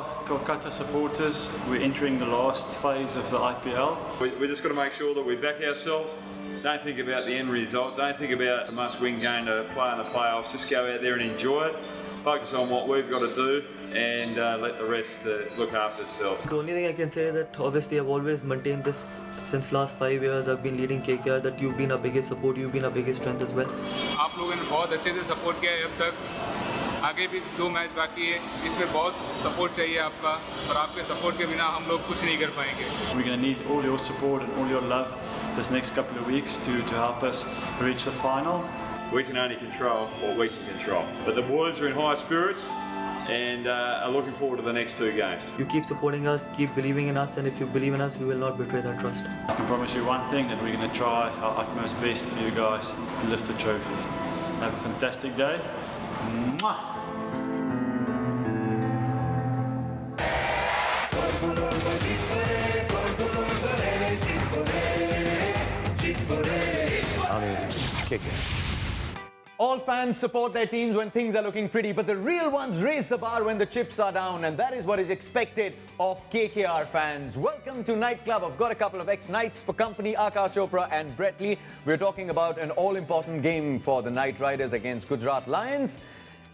are Kolkata supporters. We're entering the last phase of the IPL. We're just got to make sure that we back ourselves. Don't think about the end result. Don't think about a must-win game to play in the playoffs. Just go out there and enjoy it. Focus on what we've got to do and let the rest look after itself. The only thing I can say is that obviously I've always maintained this since last 5 years. I've been leading KKR, that you've been our biggest support, you've been our biggest strength as well. आप लोगों ने बहुत अच्छे से support किया है अब तक. आगे भी 2 मैच बाकी है. इसमें बहुत सपोर्ट चाहिए आपका और आपके सपोर्ट के बिना हम लोग कुछ नहीं कर पाएंगे. We're going to need all your support and all your love this next couple of weeks to help us reach the final. We can only control what we can control. But the boys are in high spirits and are looking forward to the next 2 games. You keep supporting us, keep believing in us, and if you believe in us, we will not betray that trust. I can promise you one thing, that we're going to try our utmost best for you guys to lift the trophy. Have a fantastic day. Mwah! Kick it. All fans support their teams when things are looking pretty, but the real ones raise the bar when the chips are down, and that is what is expected of KKR fans. Welcome to Nightclub. I've got a couple of ex-Knights for company, Akash Chopra and Brett Lee. We're talking about an all-important game for the Knight Riders against Gujarat Lions.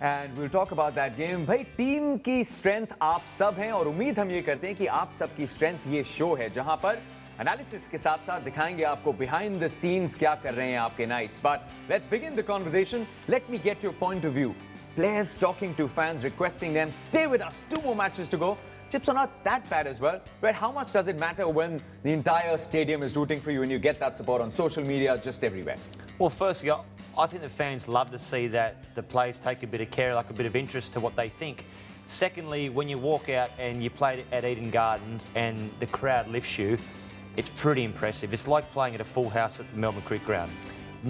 And we'll talk about that game. भाई team की strength आप सब हैं और उम्मीद हम ये करते हैं कि आप सबकी स्ट्रेंथ ये शो है जहां पर एनालिसिस के साथ साथ दिखाएंगे आपको बिहाइंड द सीन्स क्या कर रहे हैं आपके Knights. But let's begin the conversation. Let me get your point of view. Players talking to fans, requesting them, stay with us, 2 more matches to go. Chips are not that bad as well, but how much does it matter when the entire stadium is rooting for you and you get that support on social media, just everywhere? Well, firstly, I think the fans love to see that the players take a bit of care, like a bit of interest to what they think. Secondly, when you walk out and you play at Eden Gardens and the crowd lifts you, it's pretty impressive. It's like playing at a full house at the Melbourne Cricket Ground.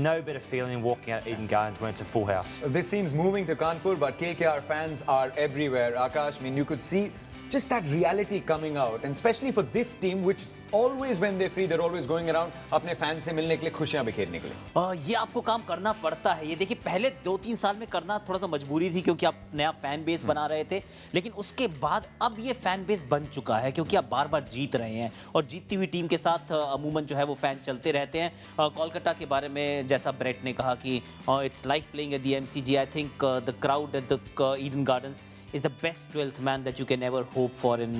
No better feeling than walking out Eden Gardens when it's a full house. This seems moving to Kanpur, but KKR fans are everywhere. Akash, I mean, you could see just that reality coming out, and especially for this team, which always when they're free, they're always going around अपने fan से मिलने के लिए, खुशियां बिखेरने के लिए. ये आपको काम करना पड़ता है. ये देखिए पहले 2-3 साल में करना थोड़ा सा मजबूरी थी क्योंकि आप नया फैन बेस बना रहे थे, लेकिन उसके बाद अब ये फैन बेस बन चुका है क्योंकि आप बार-बार जीत रहे हैं और जीतती हुई टीम के साथ अमूमन जो है वो फैन चलते रहते हैं. कोलकाता के बारे में जैसा ब्रेट ने कहा कि it's like playing at the MCG. I think the crowd at the Eden gardens is the best 12th man that you can ever hope for in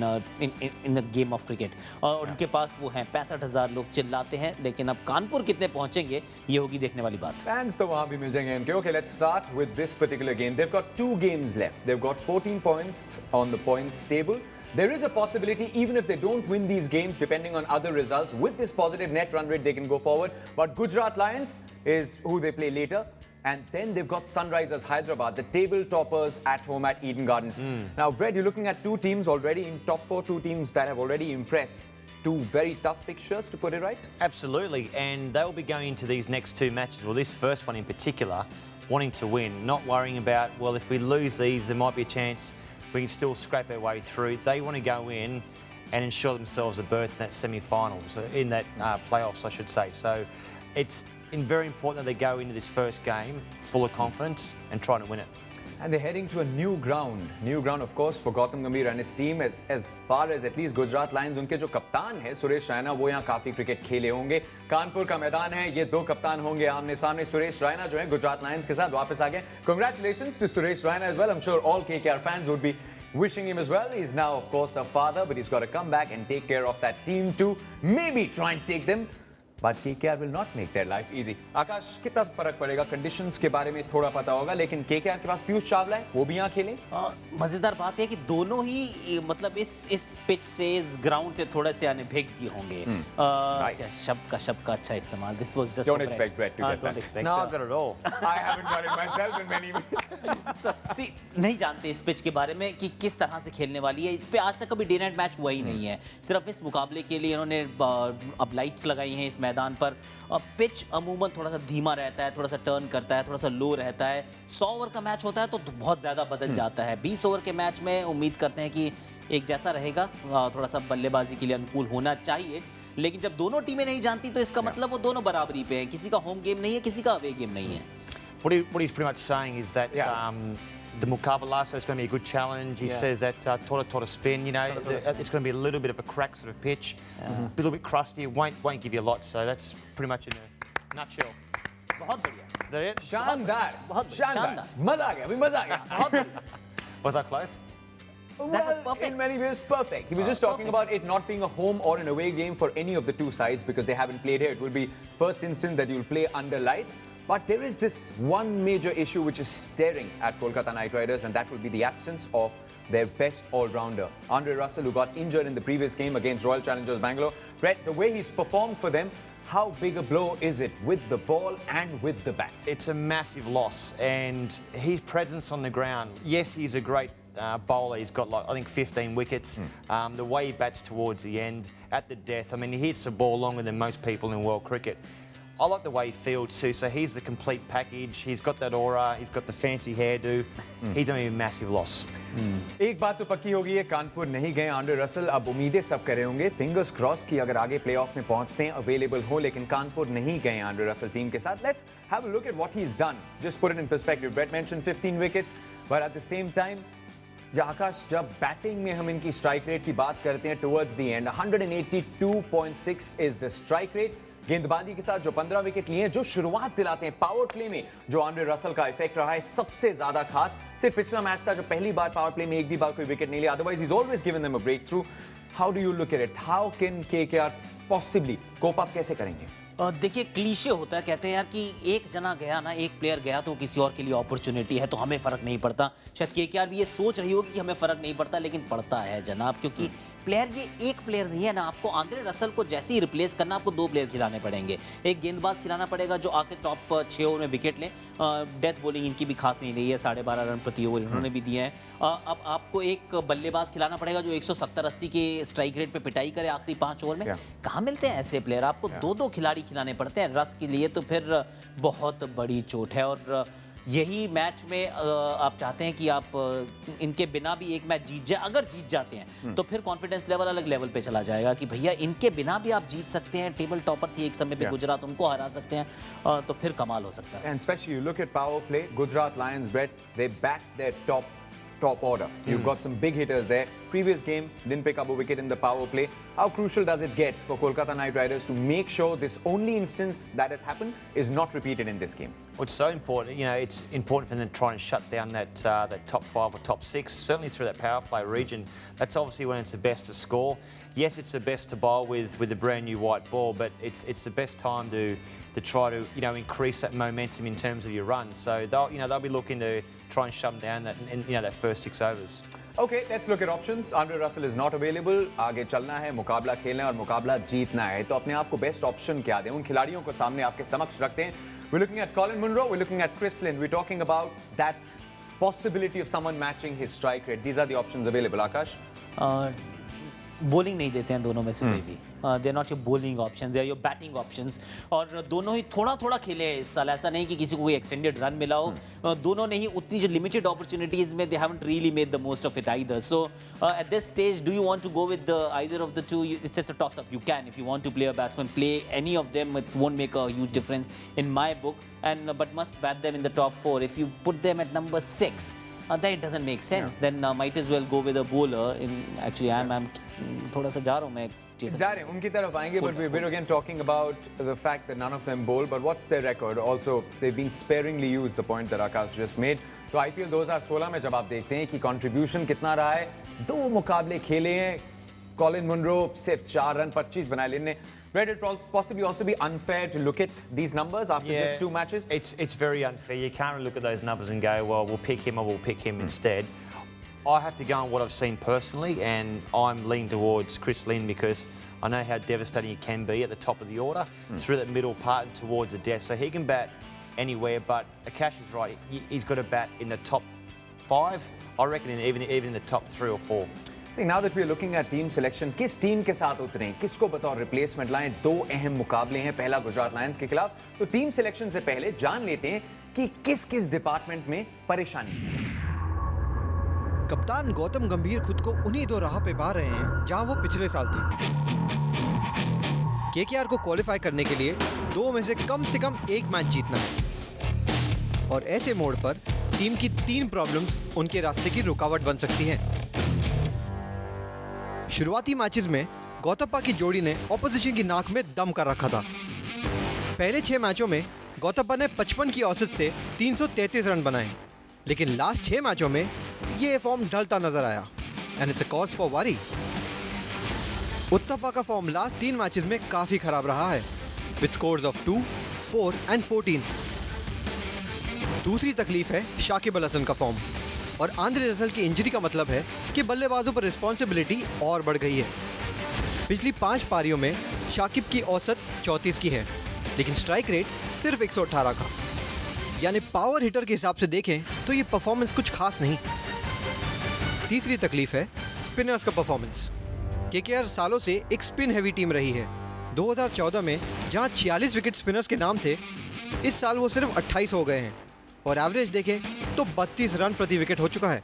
the game of cricket. और उनके पास वो हैं 65,000 लोग चिल्लाते हैं, लेकिन अब कानपुर कितने पहुंचेंगे ये होगी देखने वाली बात. Fans तो वहाँ भी मिल जाएंगे इनके. Okay, let's start with this particular game. They've got 2 games left. They've got 14 points on the points table. There is a possibility, even if they don't win these games, depending on other results, with this positive net run rate, they can go forward. But Gujarat Lions is who they play later. And then they've got Sunrisers Hyderabad, the table toppers at home at Eden Gardens. Now, Brett, you're looking at 2 teams already in top 4, 2 teams that have already impressed. 2 very tough fixtures, to put it right? Absolutely, and they'll be going into these next 2 matches, well, this first one in particular, wanting to win, not worrying about, well, if we lose these, there might be a chance we can still scrape our way through. They want to go in and ensure themselves a berth in that semi-finals, in that playoffs, I should say. So it's very important that they go into this first game full of confidence and trying to win it. And they're heading to a new ground. New ground, of course, for Gautam Gambhir and his team. As far as at least Gujarat Lions, उनके जो कप्तान है सुरेश रैना, वो यहाँ काफी cricket खेले होंगे. कानपुर का मैदान है, ये 2 कप्तान होंगे आमने सामने. सुरेश रैना जो है गुजरात लायंस के साथ वापस आ गए. Congratulations to Suresh Raina as well. I'm sure all KKR fans would be wishing him as well. He's now, of course, a father, but he's got to come back and take care of that team too. Maybe try and take them. But KKR will not make their life easy. आकाश, कितना फर्क पड़ेगा? Conditions के बारे में थोड़ा पता होगा, लेकिन KKR के पास पीयूष चावला है, वो भी यहाँ खेले. मजेदार बात है कि दोनों ही मतलब इस पिच से, इस ग्राउंड से थोड़े से आने भेग दिए होंगे. शब्द का अच्छा इस्तेमाल. This was just don't expect Brett to get that. No, not at all. I haven't got it myself in many ways. See, नहीं जानते इस पिच के बारे में कि किस तरह से खेलने वाली है. इस पे आज तक कभी डे नाइट मैच हुआ ही नहीं है. सिर्फ इस मुकाबले के लिए इन्होंने अब लाइट्स लगाई हैं इस मैदान पर. पिच अमूमन थोड़ा सा धीमा रहता है, थोड़ा सा टर्न करता है, थोड़ा सा लो रहता है. 100 ओवर का मैच होता है तो बहुत ज़्यादा बदल जाता है. 20 ओवर के मैच में उम्मीद करते हैं कि एक जैसा रहेगा, थोड़ा सा बल्लेबाजी के लिए अनुकूल होना चाहिए. लेकिन जब दोनों टीमें नहीं जानती तो इसका मतलब वो दोनों बराबरी पे हैं. किसी का होम गेम नहीं है, किसी का अवे गेम नहीं है. What he's pretty much saying is that the Muqabala, so it's going to be a good challenge. He says that Tota spin, you know, it's going to be a little bit of a crack sort of pitch, a little bit crusty, won't give you a lot. So that's pretty much in a nutshell. बहुत बढ़िया. Is that it? शानदार, बहुत शानदार. मजा आ गया, अभी मजा आ गया. Was that close? That was Well, perfect. in many ways, perfect. He was just talking about it not being a home or an away game for any of the two sides because they haven't played here. It will be first instance that you'll play under lights. But there is this one major issue which is staring at Kolkata Knight Riders, and that will be the absence of their best all-rounder. Andre Russell, who got injured in the previous game against Royal Challengers Bangalore. Brett, the way he's performed for them, how big a blow is it with the ball and with the bat? It's a massive loss, and his presence on the ground, yes, he's a great bowler. He's got, like, I think 15 wickets. The way he bats towards the end, at the death, I mean, he hits the ball longer than most people in world cricket. I like the way he fields too, so he's the complete package. He's got that aura, he's got the fancy hairdo. He's only a massive loss. एक बात तो पक्की होगी है, कानपुर नहीं गए Andre Russell. अब उम्मीदें सब कर रहे होंगे, फिंगर्स क्रॉस कि अगर आगे प्लेऑफ में पहुंचते हैं, अवेलेबल हो, लेकिन कानपुर नहीं गए आंड्रे रसल टीम के साथ. Let's have a look at what he's done. Just put it in perspective. Brett mentioned 15 wickets, but at the same time, आकाश, जब बैटिंग में हम इनकी स्ट्राइक रेट की बात करते हैं towards the end, 182.6 is the strike rate. गेंदबाजी के साथ जो 15 विकेट लिए हैं, जो शुरुआत दिलाते हैं पावर प्ले में, जो आंड्रे रसल का इफेक्ट रहा है सबसे ज्यादा खास. सिर्फ पिछला मैच था जो पहली बार पावर प्ले में एक भी बार कोई विकेट नहीं लिया. Otherwise he is always given them a breakthrough. How do you look at it? How can KKR possibly cope up कैसे करेंगे? देखिए, क्लीशे होता है, कहते हैं यार कि एक जना गया ना, एक प्लेयर गया तो किसी और के लिए अपॉर्चुनिटी है तो हमें फर्क नहीं पड़ता. शायद केकेआर भी ये सोच रही होगी कि हमें फर्क नहीं पड़ता, लेकिन पड़ता है जनाब, क्योंकि प्लेयर ये एक प्लेयर नहीं है ना. आपको आंद्रे रसल को जैसे ही रिप्लेस करना, आपको दो प्लेयर खिलाने पड़ेंगे. एक गेंदबाज खिलाना पड़ेगा जो आके टॉप 6 ओवर में विकेट लें. डेथ बॉलिंग इनकी भी खास नहीं रही है, 12.5 रन प्रति ओवर इन्होंने भी दिए हैं. अब आपको एक बल्लेबाज खिलाना पड़ेगा जो 170-80 के स्ट्राइक रेट पे पिटाई करे आखिरी 5 ओवर में. कहाँ मिलते हैं ऐसे प्लेयर? आपको दो खिलाड़ी खिलाने पड़ते हैं रस के लिए, तो फिर बहुत बड़ी चोट है. और यही मैच में आप चाहते हैं कि आप इनके बिना भी एक मैच जीत जाए. अगर जीत जाते हैं तो फिर कॉन्फिडेंस लेवल अलग लेवल पे चला जाएगा कि भैया इनके बिना भी आप जीत सकते हैं. टेबल टॉपर थी एक समय पे गुजरात, उनको हरा सकते हैं, तो फिर कमाल हो सकता है. And especially you look at power play, Gujarat Lions, Brett, they back their top order. You've got some big hitters there. Previous game, didn't pick up a wicket in the power play. How crucial does it get for Kolkata Knight Riders to make sure this only instance that has happened is not repeated in this game? Well, it's so important. You know, it's important for them to try and shut down that top 5 or top 6, certainly through that power play region. That's obviously when it's the best to score. Yes, it's the best to bowl with a brand new white ball, but it's the best time to try to, you know, increase that momentum in terms of your runs. So they'll be looking to try and shut them down that first 6 overs. Okay, let's look at options. Andre Russell is not available. आगे चलना है, मुकाबला खेलना है और मुकाबला जीतना है. तो अपने आप को बेस्ट ऑप्शन क्या दें? उन खिलाड़ियों को सामने आपके समक्ष रखते हैं. We're looking at Colin Munro, we're looking at Chris Lynn. We're talking about that possibility of someone matching his strike rate. These are the options available. Akash? Bowling नहीं देते हैं दोनों में से कोई भी. They are not your bowling option, they are your batting options. और दोनों ही थोड़ा थोड़ा खेले हैं इस साल. ऐसा नहीं कि किसी को कोई एक्सटेंडेड रन मिला हो. दोनों ने ही उतनी जो लिमिटेड अपॉर्चुनिटीज में they haven't really made the most of it either. So at this stage, do you want to go with either of the two? It's just a toss up. You can, if you want to play a batsman, play any of them. It won't make a huge difference in my book, and but must bat them in the top 4. If you put them at number 6, then it doesn't make sense. Then might as well go with a bowler. Actually, I'm थोड़ा सा जा रहा हूँ मैं. जा रहे हैं, उनकी तरफ आएंगे, but we're again talking about the fact that none of them bowl. But what's their record? Also, they've been sparingly used. The point that Akash just made. तो IPL 2016 में जब आप देखते हैं कि contribution कितना रहा है, 2 मुकाबले खेले हैं, Colin Munro सिर्फ 4 रन 25 बनाए लेने. Would it possibly also be unfair to look at these numbers after just 2 matches? It's very unfair. You can't look at those numbers and go, well, we'll pick him or we'll pick him instead. I have to go on what I've seen personally, and I'm leaning towards Chris Lynn because I know how devastating he can be at the top of the order, through that middle part and towards the death. So he can bat anywhere, but Akash is right. He's got to bat in the top 5. I reckon even in the top 3 or 4. Now that we are looking at team selection, किस team के साथ उतरें, किसको बतौर replacement लाएं? 2 अहम मुकाबले हैं. पहला गुजरात लायंस के खिलाफ. तो टीम सिलेक्शन से पहले जान लेते हैं कि किस डिपार्टमेंट में परेशानी है. कप्तान गौतम गंभीर खुद को उन्हीं 2 राह पे पा रहे हैं जहां वो पिछले साल थे. केकेआर को क्वालिफाई करने के लिए 2 में से कम 1 मैच जीतना है. और ऐसे मोड़ पर टीम की 3 प्रॉब्लम्स उनके रास्ते की रुकावट बन सकती हैं। शुरुआती मैचेस में गौतप्पा की जोड़ी ने ऑपोजिशन की नाक में दम कर रखा था। पहले 6 मैचों में गौतप्पा ने 55 की औसत से 333 रन बनाए, लेकिन लास्ट 6 मैचों में ये फॉर्म ढलता नजर आया and it's a cause for worry. Uttappa का फॉर्म लास्ट 3 मैचेस में काफी खराब रहा है विद स्कोर्स ऑफ 2, 4 एंड 14। दूसरी तकलीफ है शाकिब अल हसन का फॉर्म, और आंद्रे रसल की इंजरी का मतलब है कि बल्लेबाजों पर रिस्पॉन्सिबिलिटी और बढ़ गई है। पिछली 5 पारियों में शाकिब की औसत 34 की है, लेकिन स्ट्राइक रेट सिर्फ 118 का, यानी पावर हिटर के हिसाब से देखें तो ये परफॉर्मेंस कुछ खास नहीं। तीसरी तकलीफ है स्पिनर्स का परफॉर्मेंस। केकेआर सालों से एक स्पिन हैवी टीम रही है। 2014 में जहां 46 विकेट स्पिनर्स के नाम थे, इस साल वो सिर्फ 28 हो गए हैं, और एवरेज देखें तो 32 रन प्रति विकेट हो चुका है।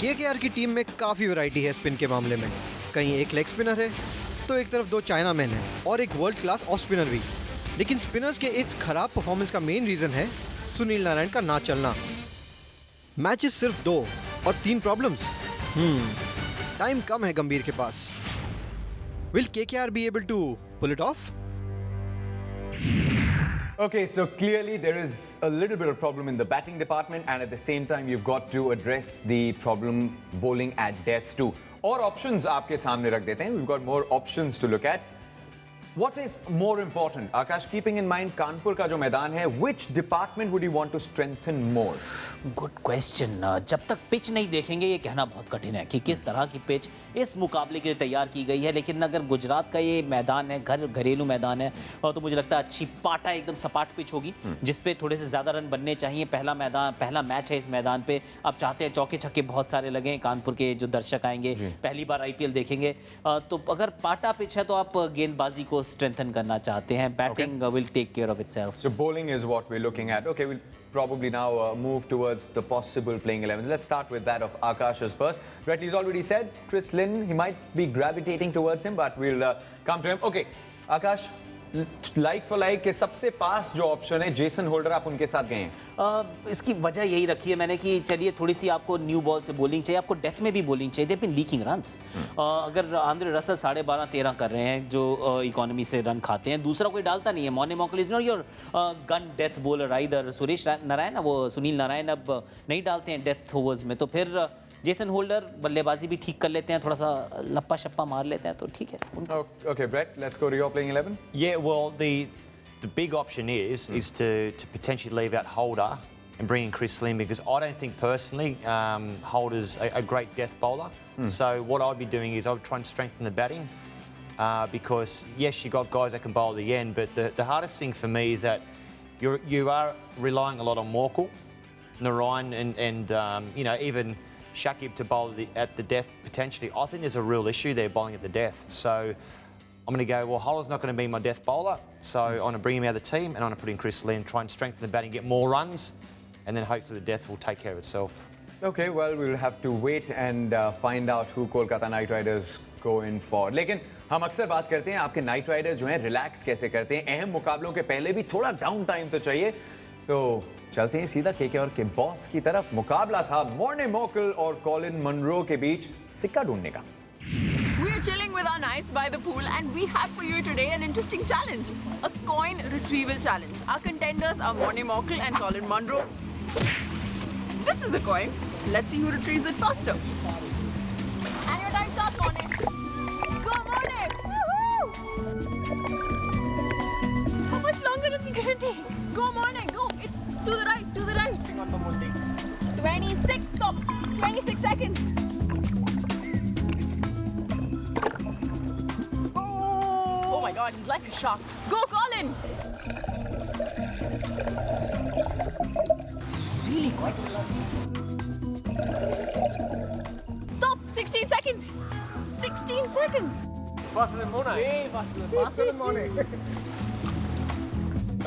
केकेआर की टीम में काफ़ी वैरायटी है स्पिन के मामले में। कहीं एक लेग स्पिनर है तो एक तरफ 2 चाइना मैन है और एक वर्ल्ड क्लास ऑफ स्पिनर भी। लेकिन स्पिनर्स के इस खराब परफॉर्मेंस का मेन रीज़न है सुनील नारायण का ना चलना। मैचेस सिर्फ 2 और 3 प्रॉब्लम्स। टाइम कम है गंभीर के पास। Will KKR be able to pull it off? Okay, so clearly there is a little bit of problem in the batting department, and at the same time you've got to address the problem bowling at death too. और options आपके सामने रख देते हैं. We've got more options to look at. What is more important? Akash, keeping in mind Kanpur का जो मैदान है, which department would you want to strengthen more? Good question. जब तक पिच नहीं देखेंगे ये कहना बहुत कठिन है कि किस तरह की पिच इस मुकाबले के लिए तैयार की गई है। लेकिन अगर गुजरात का ये मैदान है, घरेलू मैदान है, और तो मुझे लगता है अच्छी पाटा एकदम सपाट पिच होगी जिसपे थोड़े से ज़्यादा रन बनने चाहिए। पहला मैच है इस मैदान पे। अब चाहते हैं चौके छक्के बहुत सारे लगें। कानपुर के जो दर्शक आएंगे पहली बार IPL देखेंगे, तो अगर पाटा पिच है तो आप गेंदबाजी को स्ट्रेंथन करना चाहते हैं। Batting will take care of itself. So bowling is what we're looking at. Okay, we'll probably now move towards the possible playing 11. Let's start with that of Akash's first. Brett, he's already said Chris Lynn, he might be gravitating towards him, but we'll come to him. Okay, Akash, like for like के सबसे पास जो option है Jason holder, आप उनके साथ गए हैं। इसकी वजह यही रखी है मैंने कि चलिए थोड़ी सी आपको न्यू बॉल से बॉलिंग चाहिए, आपको डेथ में भी बॉलिंग चाहिए। देव बिन लीकिंग रन्स। अगर आंद्रे रसल 12.5-13 कर रहे हैं जो इकोनॉमी से रन खाते हैं, दूसरा कोई डालता नहीं है। Morne मॉकल is not your gun death bowler either. Suresh Narayan, वो सुनील नारायण अब नहीं डालते हैं डेथ ओवर्स में, तो फिर जेसन होल्डर बल्लेबाजी भी ठीक कर लेते हैं, थोड़ा सा लप्पा शप्पा मार लेते हैं, तो ठीक है। Okay, Brett, let's go to your playing 11. Yeah, well, the big option is to potentially leave out Holder and bring in Chris Lynn, because I don't think personally Holder's a great death bowler. So what I'd be doing is I would try and strengthen the batting, because yes, you got guys that can bowl at the end, but the hardest thing for me is that you are relying a lot on Morkel, Narayan, and even Shakib to bowl at the death potentially. I think there's a real issue there bowling at the death. So I'm going to go, well, Holder's not going to be my death bowler, so I'm going to bring him out of the team and I'm going to put in Chris Lynn, try and strengthen the batting, get more runs, and then hopefully the death will take care of itself. Okay, well, we'll have to wait and find out who Kolkata Knight Riders go in for. लेकिन हम अक्सर बात करते हैं आपके night Riders जो हैं relax कैसे करते हैं। अहम मुकाबलों के पहले भी थोड़ा डाउन टाइम तो चाहिए, तो चलते हैं सीधा केकेआर के बॉस की तरफ। मुकाबला था मॉर्ने मॉकल और कॉलिन मनरो के बीच सिक्का ढूंढने का। We're chilling with our knights by the pool and we have for you today an interesting challenge, a coin retrieval challenge. Our contenders are Mone Morkel and Colin Munro. This is a coin. Let's see who retrieves it faster. And your time starts, Mone. Go, Mone! Woohoo! How much longer is it going to take? Go, Mone, go. It's to the right, to the right. 26, stop. 26 seconds. Oh my God, he's like a shark. Go, Colin! Really quick. Stop! 16 seconds. 16 seconds. Faster than Mone. Way faster than Mone.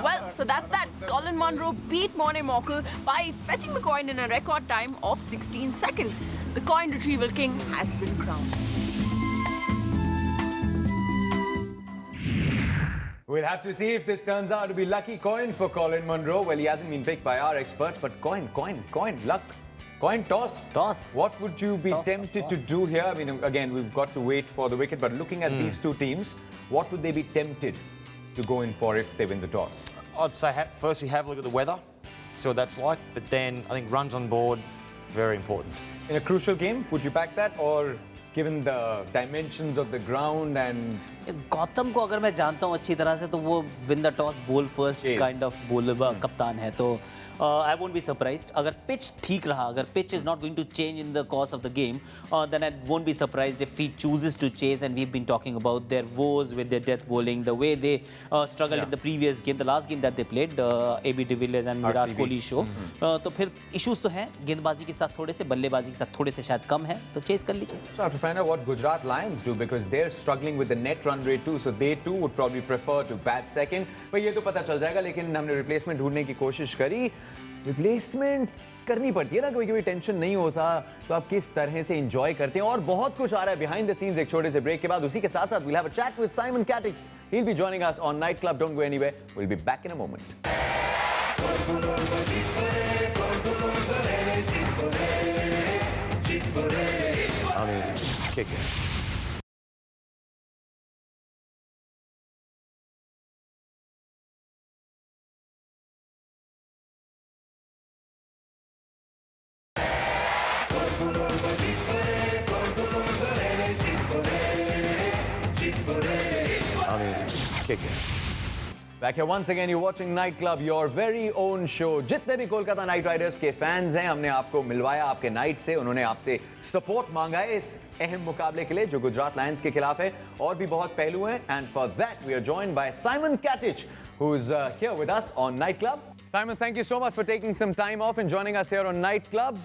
Well, so that's that. Colin Munro beat Mone Morkel by fetching the coin in a record time of 16 seconds. The coin retrieval king has been crowned. We'll have to see if this turns out to be lucky coin for Colin Munro. Well, he hasn't been picked by our experts, but coin, luck. Coin toss. Toss. What would you be tempted to do here? I mean, again, we've got to wait for the wicket, but looking at these two teams, what would they be tempted to go in for if they win the toss? I'd say firstly have a look at the weather, see what that's like, but then I think runs on board, very important. In a crucial game, would you back that, or given the dimensions of the ground and... Gautam को अगर मैं जानता हूँ अच्छी तरह से तो वो win the toss, bowl first kind of bowler कप्तान है, तो I won't be surprised. अगर pitch ठीक रहा, अगर pitch is not going to change in the course of the game, then I won't be surprised if he chooses to chase. And we've been talking about their woes with their death bowling, the way they struggled in the previous game, the last game that they played, AB de Villiers and Virat Kohli show. तो फिर issues तो हैं, गेंदबाजी के साथ थोड़े से, बल्लेबाजी के साथ थोड़े से शायद कम है, तो chase कर लीजिए. So I have to find out what Gujarat Lions do, because they're struggling with the net run rate too, so they too would probably prefer to bat second. पर ये तो पता चल जाएगा, लेकिन हमने replacement ढूंढने की कोशिश करी. Replacement करनी पड़ती है ना, कभी-कभी टेंशन नहीं होता, तो आप किस तरह से एंजॉय करते हैं. और बहुत कुछ आ रहा है behind the scenes एक छोटे से ब्रेक के बाद. उसी के साथ-साथ we'll have a chat with Simon Katich. He'll be joining us on Night Club. Don't go anywhere. We'll be back in a moment. KKR. Back here once again, you're watching Night Club, your very own show. जितने भी Kolkata night Riders के fans हैं, हमने आपको मिलवाया आपके night से. उन्होंने आपसे सपोर्ट मांगा है इस अहम मुकाबले के लिए जो गुजरात लायंस के खिलाफ है. और भी बहुत पहलू हैं. And for that, we are joined by Simon Katich, who's here with us on Night Club. Simon, thank you so much for taking some time off and joining us here on Night Club.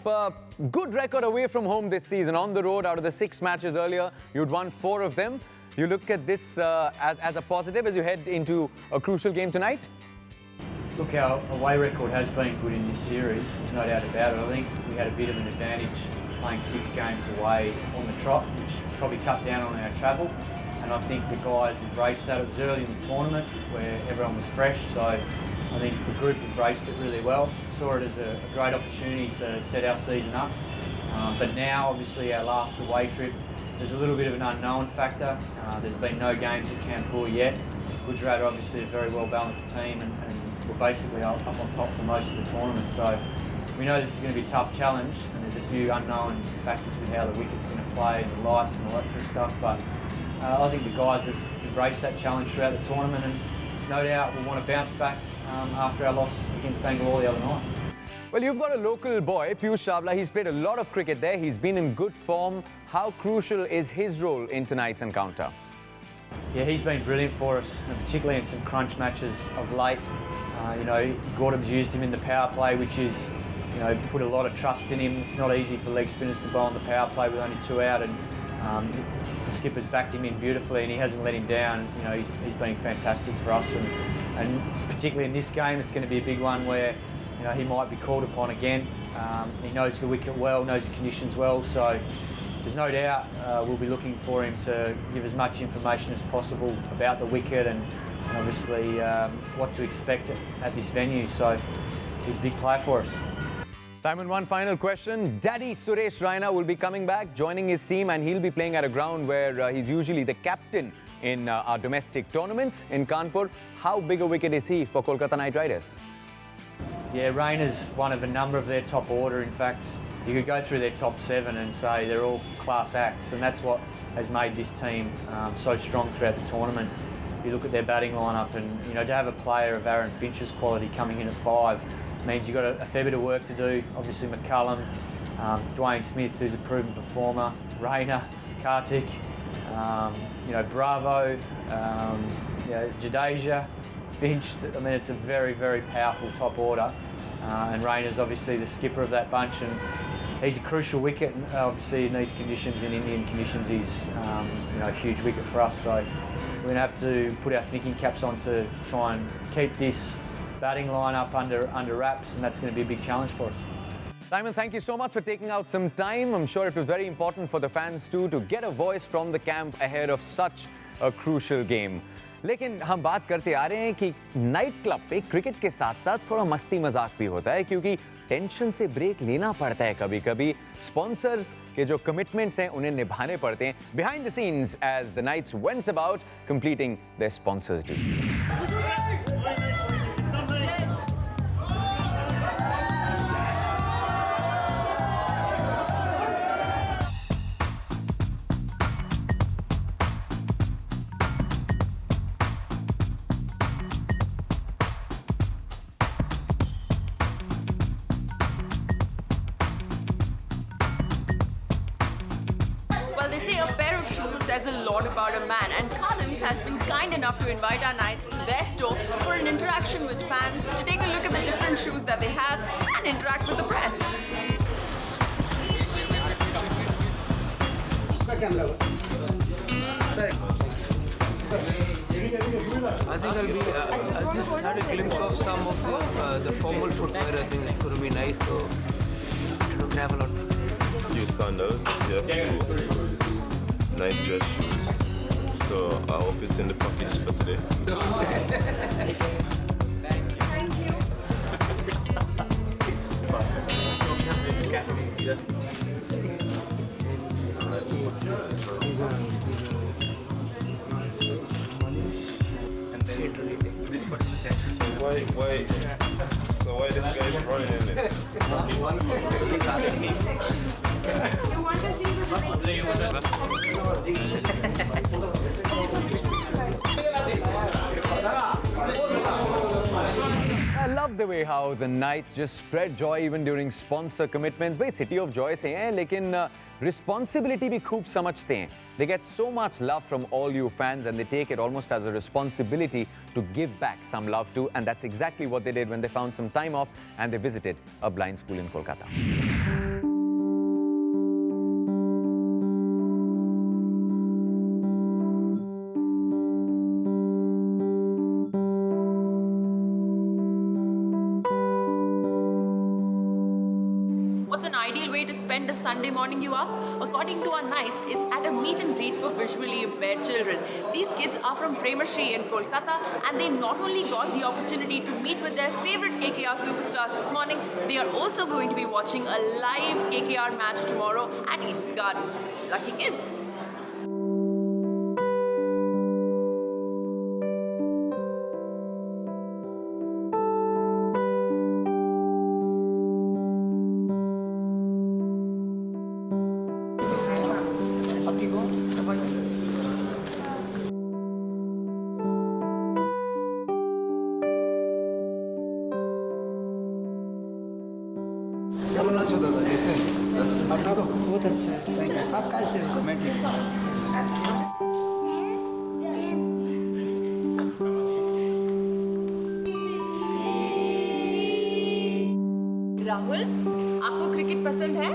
Good record away from home this season. On the road, out of the 6 matches earlier, you'd won 4 of them. You look at this as a positive as you head into a crucial game tonight? Look, our away record has been good in this series, there's no doubt about it. I think we had a bit of an advantage playing 6 games away on the trot, which probably cut down on our travel. And I think the guys embraced that. It was early in the tournament where everyone was fresh, so I think the group embraced it really well. Saw it as a great opportunity to set our season up. But now, obviously, our last away trip, there's a little bit of an unknown factor. There's been no games at Kanpur yet. Gujarat are obviously a very well-balanced team and we're basically up on top for most of the tournament. So we know this is going to be a tough challenge and there's a few unknown factors with how the wicket's going to play, the lights and all that sort of stuff. But I think the guys have embraced that challenge throughout the tournament and no doubt will want to bounce back after our loss against Bangalore the other night. Well, you've got a local boy, Piyush Chawla. He's played a lot of cricket there. He's been in good form. How crucial is his role in tonight's encounter? Yeah, he's been brilliant for us, and particularly in some crunch matches of late. Gordon's used him in the power play, which is, put a lot of trust in him. It's not easy for leg spinners to bowl on the power play with only 2 out, and the skipper's backed him in beautifully, and he hasn't let him down. He's been fantastic for us, and particularly in this game, it's going to be a big one where he might be called upon again. He knows the wicket well, knows the conditions well, so there's no doubt we'll be looking for him to give as much information as possible about the wicket and obviously what to expect at this venue. So he's a big player for us. Simon, one final question. Daddy Suresh Raina will be coming back, joining his team, and he'll be playing at a ground where he's usually the captain in our domestic tournaments in Kanpur. How big a wicket is he for Kolkata Knight Riders? Yeah, Rayner's one of a number of their top order. In fact, you could go through their top 7 and say they're all class acts, and that's what has made this team so strong throughout the tournament. You look at their batting lineup, and to have a player of Aaron Finch's quality coming in at 5 means you've got a fair bit of work to do. Obviously, McCullum, Dwayne Smith, who's a proven performer, Rayner, Kartik, Bravo, Jadeja, Finch. I mean, it's a very, very powerful top order, and Rayner's obviously the skipper of that bunch, and he's a crucial wicket. And obviously, in these conditions, in Indian conditions, he's a huge wicket for us. So we're going to have to put our thinking caps on to try and keep this batting lineup under wraps, and that's going to be a big challenge for us. Simon, thank you so much for taking out some time. I'm sure it was very important for the fans too to get a voice from the camp ahead of such a crucial game. लेकिन हम बात करते आ रहे हैं कि night club पे cricket के साथ साथ थोड़ा मस्ती मजाक भी होता है, क्योंकि टेंशन से ब्रेक लेना पड़ता है कभी कभी। स्पॉन्सर्स के जो कमिटमेंट्स हैं उन्हें निभाने पड़ते हैं behind the scenes as the Knights went about completing their sponsors deal. Well, they say a pair of shoes says a lot about a man, and Khadim's has been kind enough to invite our Knights to their store for an interaction with fans, to take a look at the different shoes that they have and interact with the press. I think I just had a glimpse of some of the formal footwear. I think it's going to be nice. So, travel on. Few sandals, I see a few nice dress shoes. So I hope it's in the package for today. So why this guy is running in it? You want to see I love the way how the Knights just spread joy even during sponsor commitments. भाई City of Joy से हैं, लेकिन responsibility भी खूब समझते हैं. They get so much love from all you fans and they take it almost as a responsibility to give back some love too, and that's exactly what they did when they found some time off and they visited a blind school in Kolkata. What's an ideal way to spend a Sunday morning, you ask? According to our Knights, it's at a meet and greet for visually impaired children. These kids are from Premarshi in Kolkata, and they not only got the opportunity to meet with their favorite KKR superstars this morning, they are also going to be watching a live KKR match tomorrow at Eden Gardens. Lucky kids! बहुत अच्छा है, thank you. आप कैसे हो? मैं ठीक हूँ। राहुल, आपको क्रिकेट पसंद है?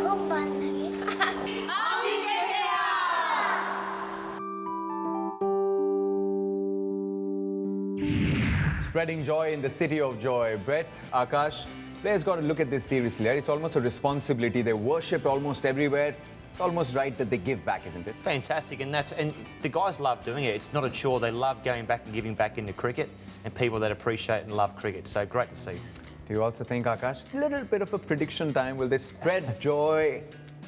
खूब पसंद है। Spreading joy in the City of Joy. Brett, Akash, players got to look at this seriously, right? It's almost a responsibility. They're worshipped almost everywhere. It's almost right that they give back, isn't it? Fantastic, and the guys love doing it. It's not a chore. They love going back and giving back into cricket, and people that appreciate and love cricket. So great to see. Do you also think, Akash, a little bit of a prediction time? Will they spread joy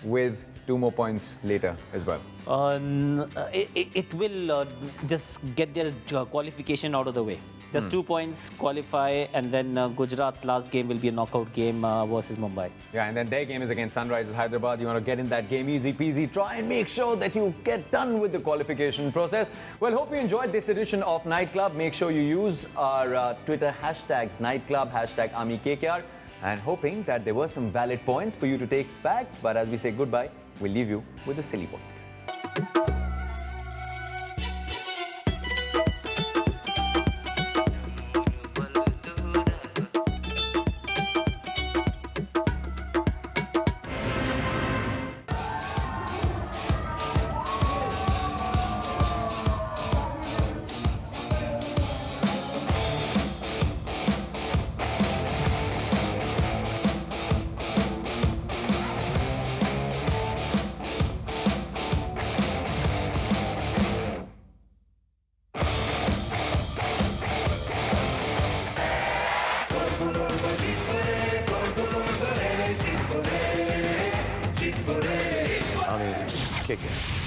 with 2 more points later as well? It will just get their qualification out of the way. Just 2 points qualify, and then Gujarat's last game will be a knockout game versus Mumbai. Yeah, and then their game is against Sunrisers Hyderabad. You want to get in that game easy peasy. Try and make sure that you get done with the qualification process. Well, hope you enjoyed this edition of Night Club. Make sure you use our Twitter hashtags Nightclub, hashtag AmiKKR, and hoping that there were some valid points for you to take back. But as we say goodbye, we'll leave you with a silly point. KKR.